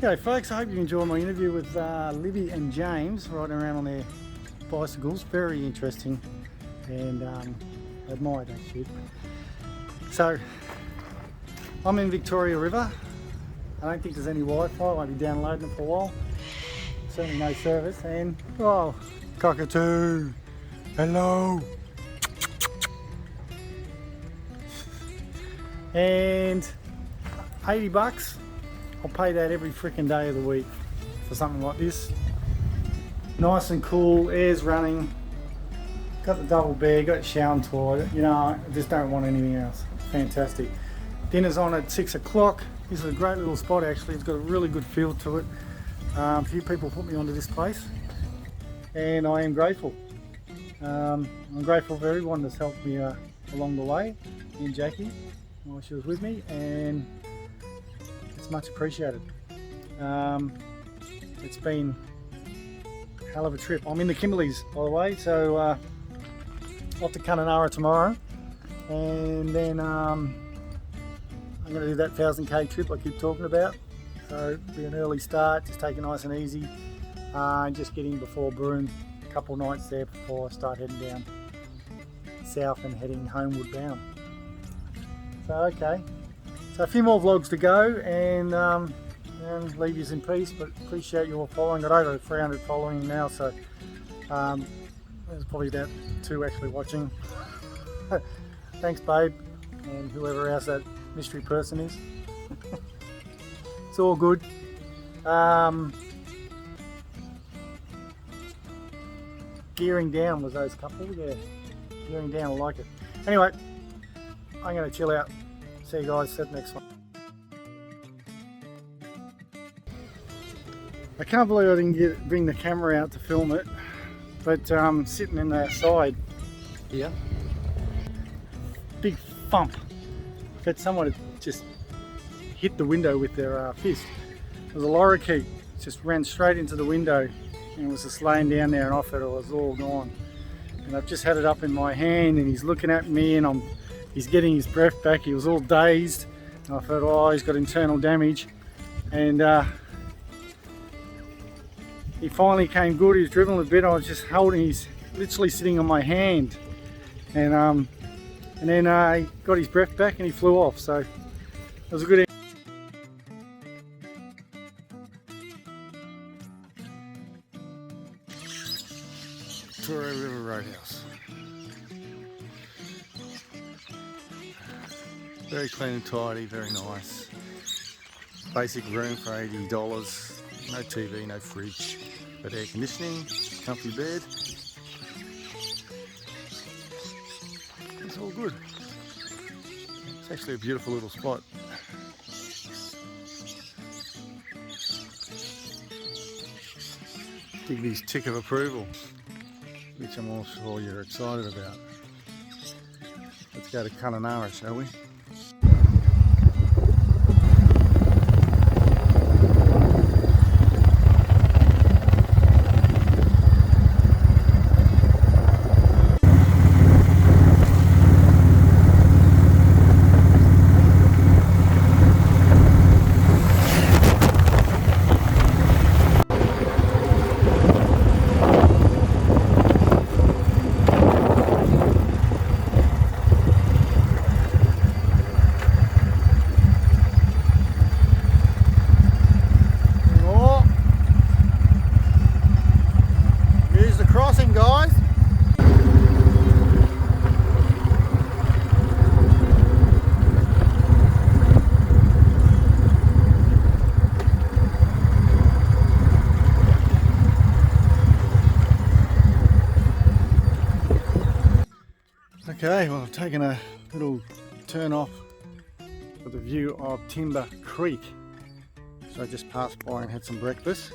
Okay folks, I hope you enjoyed my interview with Libby and James riding around on their bicycles. Very interesting and I admire that shit. So I'm in Victoria River. I don't think there's any Wi-Fi. I won't be downloading it for a while. Certainly no service. And oh, cockatoo, hello. And 80 bucks. I'll pay that every freaking day of the week for something like this. Nice and cool, air's running. Got the double bed, got the shower and toilet. You know, I just don't want anything else. Fantastic. Dinner's on at 6 o'clock. This is a great little spot actually. It's got a really good feel to it. A few people put me onto this place and I am grateful. I'm grateful for everyone that's helped me along the way, me and Jackie while she was with me, and it's much appreciated. It's been a hell of a trip. I'm in the Kimberleys by the way, so off to Kununurra tomorrow, and then I'm going to do that 1,000k trip I keep talking about. So it'll be an early start, just take it nice and easy, just get in before Broome, a couple nights there before I start heading down south and heading homeward bound. So okay, so a few more vlogs to go and leave you in peace, but appreciate you all following. Got over 300 following now, so there's probably about 2 actually watching. Thanks babe, and whoever else that mystery person is. It's all good. Gearing down was those couple, yeah. Gearing down, I like it. Anyway, I'm going to chill out. See you guys at the next one. I can't believe I didn't bring the camera out to film it, but sitting in the side here, big thump. I've had someone just hit the window with their fist. It was a lorikeet. It just ran straight into the window and was just laying down there, and off it was all gone. And I've just had it up in my hand and he's looking at me and he's getting his breath back. He was all dazed and I thought, oh, he's got internal damage. And he finally came good. He was dribbling a bit. I was just holding, he's literally sitting on my hand. And then he got his breath back and he flew off. So it was a good. Victoria River Roadhouse. Very clean and tidy, very nice. Basic room for $80. No TV, no fridge, but air conditioning, comfy bed. It's all good. It's actually a beautiful little spot. Digby's tick of approval, which I'm all sure you're excited about. Let's go to Kununurra, shall we? Guys, okay, well I've taken a little turn off for the view of Timber Creek, so I just passed by and had some breakfast.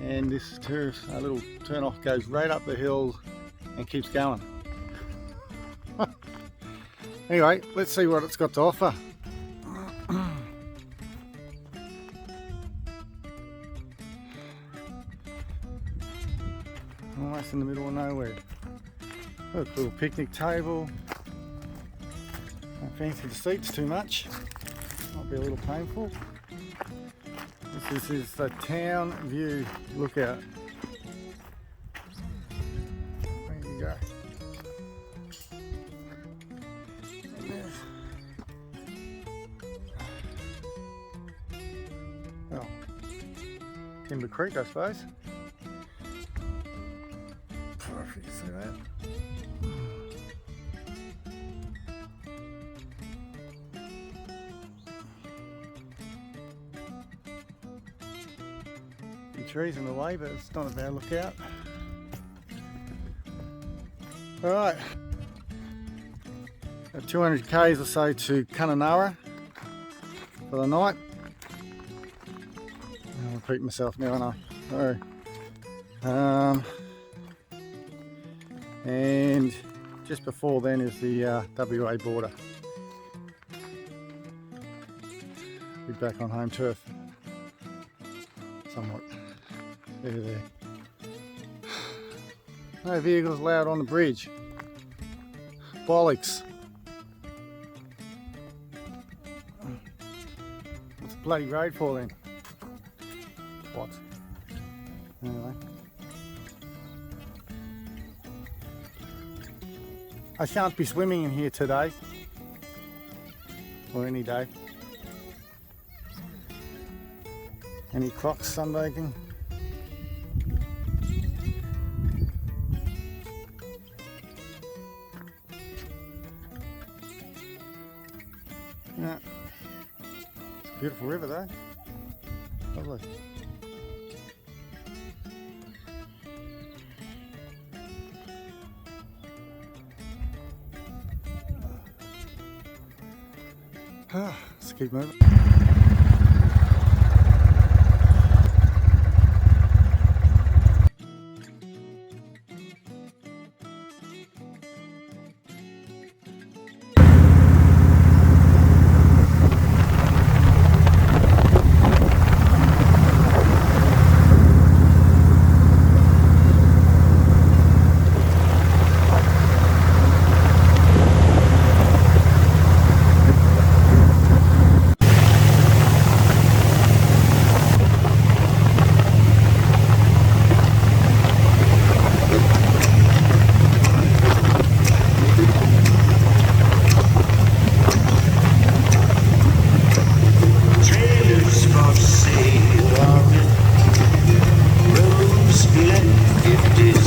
And this little turn off goes right up the hill and keeps going. Anyway, let's see what it's got to offer. Almost in the middle of nowhere. Look, little picnic table. Don't fancy the seats too much. Might be a little painful. This is the Town View Lookout. There you go. Well, Timber Creek, I suppose. If you can see that. Trees in the way, but it's not a bad lookout. Alright, 200 k's or so to Kununurra for the night. I'll repeat myself now, aren't I? And just before then is the WA border. Be back on home turf. Somewhat. There. No vehicles allowed on the bridge. Bollocks. What's the bloody road for then? What? Anyway. I shan't be swimming in here today. Or any day. Any Crocs sunbaking? Yeah. It's a beautiful river though. Lovely. Let's keep moving. Rose, black, 50s.